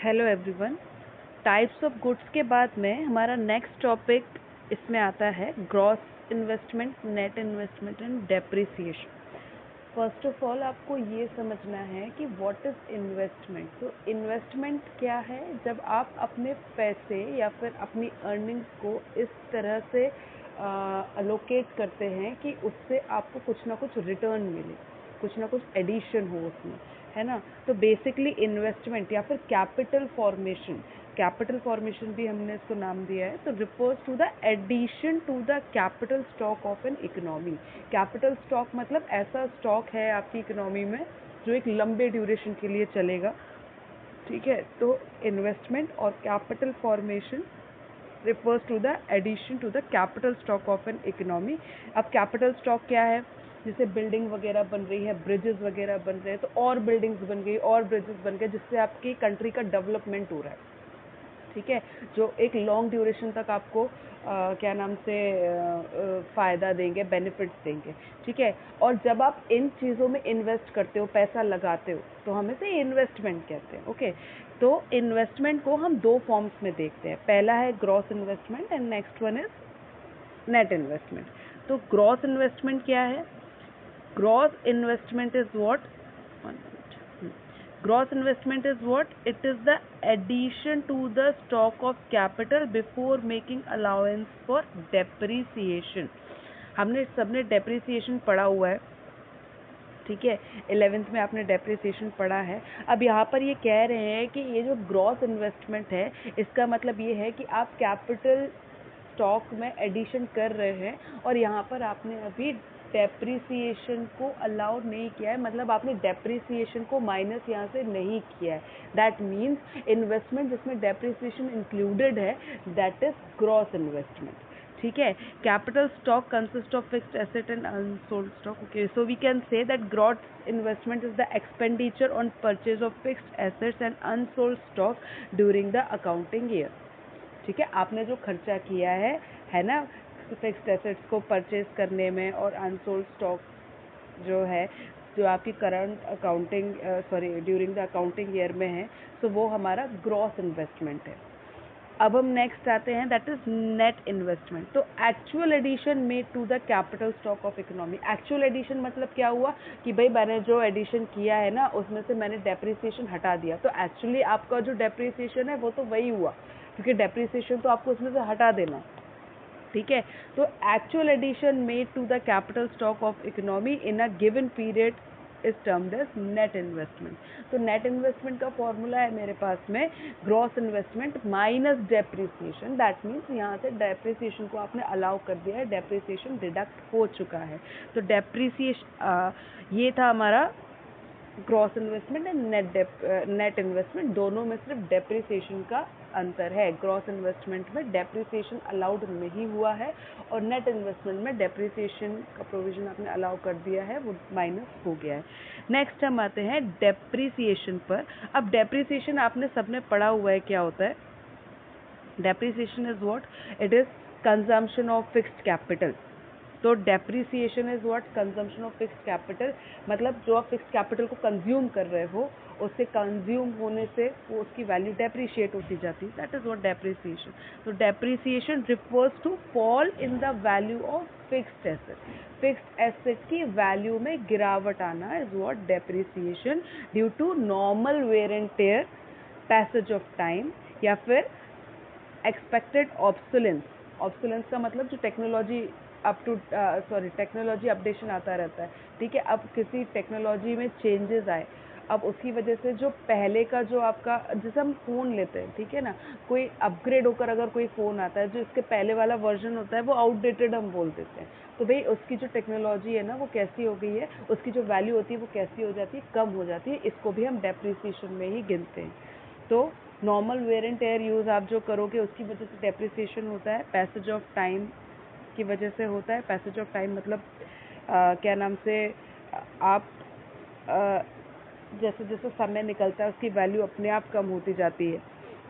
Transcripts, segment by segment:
Hello everyone. Types of goods के बाद में हमारा नेक्स्ट टॉपिक इसमें आता है gross investment, net investment and depreciation. First of all आपको ये समझना है कि व्हाट इज़ इन्वेस्टमेंट। तो इन्वेस्टमेंट क्या है? जब आप अपने पैसे या फिर अपनी अर्निंग्स को इस तरह से अलोकेट करते हैं कि उससे आपको कुछ ना कुछ रिटर्न मिले, कुछ ना कुछ एडिशन हो उसमें, है ना। तो बेसिकली इन्वेस्टमेंट या फिर कैपिटल फॉर्मेशन भी हमने इसको नाम दिया है। तो refers to the addition to the capital stock of an economy. Capital stock मतलब ऐसा स्टॉक है आपकी इकोनॉमी में जो एक लंबे ड्यूरेशन के लिए चलेगा, ठीक है। तो इन्वेस्टमेंट और capital formation refers to the addition to the capital stock of an economy। अब कैपिटल स्टॉक क्या है? जैसे बिल्डिंग वगैरह बन रही है, ब्रिजेस वगैरह बन रहे हैं, तो और बिल्डिंग्स बन गई और ब्रिजेस बन गए, जिससे आपकी कंट्री का डेवलपमेंट हो रहा है, ठीक है। जो एक लॉन्ग ड्यूरेशन तक आपको क्या नाम से फ़ायदा देंगे, बेनिफिट्स देंगे, ठीक है। और जब आप इन चीज़ों में इन्वेस्ट करते हो, पैसा लगाते हो, तो हम इसे इन्वेस्टमेंट कहते हैं, ओके। तो इन्वेस्टमेंट को हम दो फॉर्म्स में देखते हैं। पहला है gross investment and next one is net investment. तो ग्रॉस इन्वेस्टमेंट क्या है? Gross investment is what? Gross investment is what? It is the addition to the stock of capital before making allowance for depreciation। हमने सबने depreciation पढ़ा हुआ है, ठीक है। 11th में आपने डेप्रिसिएशन पढ़ा है। अब यहाँ पर ये कह रहे हैं कि ये जो ग्रॉस इन्वेस्टमेंट है, इसका मतलब ये है कि आप कैपिटल स्टॉक में एडिशन कर रहे हैं और यहाँ पर आपने अभी डेप्रिसिएशन को अलाउ नहीं किया है, मतलब आपने डेप्रिसिएशन को माइनस यहाँ से नहीं किया है। दैट मीन्स इन्वेस्टमेंट जिसमें डेप्रिसिएशन इंक्लूडेड है, दैट इज ग्रॉस इन्वेस्टमेंट, ठीक है। Capital stock consist of fixed asset and unsold stock, okay. So we can say that gross investment is the expenditure on purchase of fixed assets and unsold stock during the accounting year, ठीक है। आपने जो खर्चा किया है ना, fixed assets को purchase करने में और अनसोल्ड स्टॉक जो है, जो आपकी current accounting during the accounting year में है, सो वो हमारा ग्रॉस इन्वेस्टमेंट है। अब हम नेक्स्ट आते हैं, दैट इज नेट इन्वेस्टमेंट। तो actual addition made to the capital stock of economy. Actual addition मतलब क्या हुआ कि भाई मैंने जो एडिशन किया है ना, उसमें से मैंने डेप्रिसिएशन हटा दिया, तो एक्चुअली आपका जो डेप्रिसिएशन है वो तो वही हुआ, क्योंकि डेप्रिसिएशन तो आपको उसमें से हटा देना, ठीक है। तो actual addition made to the capital stock of economy in a given period is termed as net investment. तो नेट इन्वेस्टमेंट का फॉर्मूला है मेरे पास में gross investment minus depreciation. That means यहाँ से डेप्रिसिएशन को आपने अलाउ कर दिया है, डेप्रिसिएशन डिडक्ट हो चुका है। तो डेप्रिसिएशन ये था हमारा gross investment and net investment. दोनों में सिर्फ डेप्रिसिएशन का अंतर है। ग्रॉस इन्वेस्टमेंट में डेप्रिसिएशन अलाउड नहीं हुआ है और नेट इन्वेस्टमेंट में डेप्रिसिएशन का प्रोविजन आपने अलाउ कर दिया है, वो माइनस हो गया है। नेक्स्ट हम आते हैं डेप्रिसिएशन पर। अब डेप्रिसिएशन आपने सबने पढ़ा हुआ है, क्या होता है? Depreciation is what? It is consumption of fixed capital. तो depreciation is what? Consumption of fixed capital. मतलब जो आप फिक्स्ड कैपिटल को कंज्यूम कर रहे हो, उससे कंज्यूम होने से वो उसकी वैल्यू डेप्रिशिएट होती जाती है, दैट इज व्हाट डेप्रिसिएशन। तो depreciation refers to fall in the value of fixed asset. Fixed asset की वैल्यू में गिरावट आना is what depreciation due to normal wear and tear, passage of time, या फिर एक्सपेक्टेड ऑब्सोलेंस। ऑब्सोलेंस का मतलब जो टेक्नोलॉजी टेक्नोलॉजी अपडेशन आता रहता है, ठीक है। अब किसी टेक्नोलॉजी में चेंजेस आए, अब उसकी वजह से जो पहले का जो आपका, जैसे हम फ़ोन लेते हैं, ठीक है ना, कोई अपग्रेड होकर अगर कोई फ़ोन आता है, जो इसके पहले वाला वर्जन होता है वो आउटडेटेड हम बोल देते हैं। तो भाई उसकी जो टेक्नोलॉजी है ना, वो कैसी हो गई है, उसकी जो वैल्यू होती है वो कैसी हो जाती है, कम हो जाती है। इसको भी हम डेप्रिसिएशन में ही गिनते हैं। तो normal wear and tier use आप जो करोगे उसकी वजह से डेप्रिसिएशन होता है। पैसेज ऑफ टाइम की वजह से होता है। पैसेज ऑफ टाइम मतलब क्या नाम से आप जैसे जैसे समय निकलता है उसकी वैल्यू अपने आप कम होती जाती है,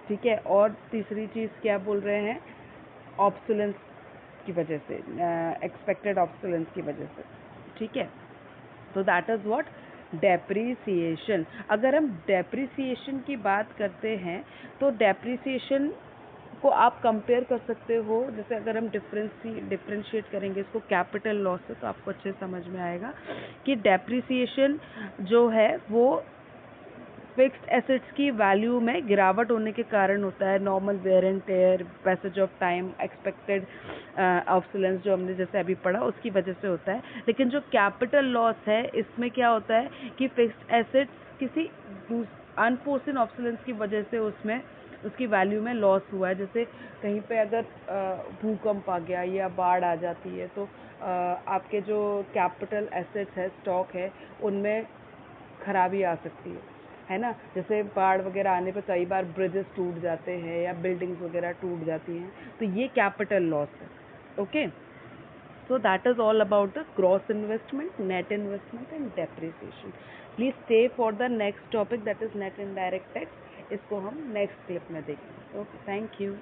ठीक है। और तीसरी चीज़ क्या बोल रहे हैं? ऑब्सोलेंस की वजह से, एक्सपेक्टेड ऑब्सोलेंस की वजह से, ठीक है। तो दैट इज़ व्हाट डेप्रिसिएशन, अगर हम डेप्रिसिएशन की बात करते हैं तो डेप्रिसिएशन को आप कंपेयर कर सकते हो, जैसे अगर हम डिफ्रेंशिएट करेंगे इसको कैपिटल लॉस से तो आपको अच्छे समझ में आएगा कि डेप्रिसिएशन जो है वो फिक्स्ड एसेट्स की वैल्यू में गिरावट होने के कारण होता है, normal wear and tear, passage of time, expected obsolescence जो हमने जैसे अभी पढ़ा उसकी वजह से होता है। लेकिन जो कैपिटल लॉस है इसमें क्या होता है कि फिक्स्ड एसेट्स किसी अनफोर्सिन ऑब्सोलेंस की वजह से उसमें उसकी वैल्यू में लॉस हुआ है। जैसे कहीं पे अगर भूकंप आ गया या बाढ़ आ जाती है तो आपके जो कैपिटल एसेट्स है, स्टॉक है, उनमें खराबी आ सकती है ना। जैसे बाढ़ वगैरह आने पर कई बार ब्रिजेस टूट जाते हैं या बिल्डिंग्स वगैरह टूट जाती हैं, तो ये कैपिटल लॉस है। Okay, so that is all about the gross investment, net investment and depreciation. Please stay for the next topic, that is net indirect tax. इसको हम नेक्स्ट क्लिप में देखेंगे। Okay, thank you.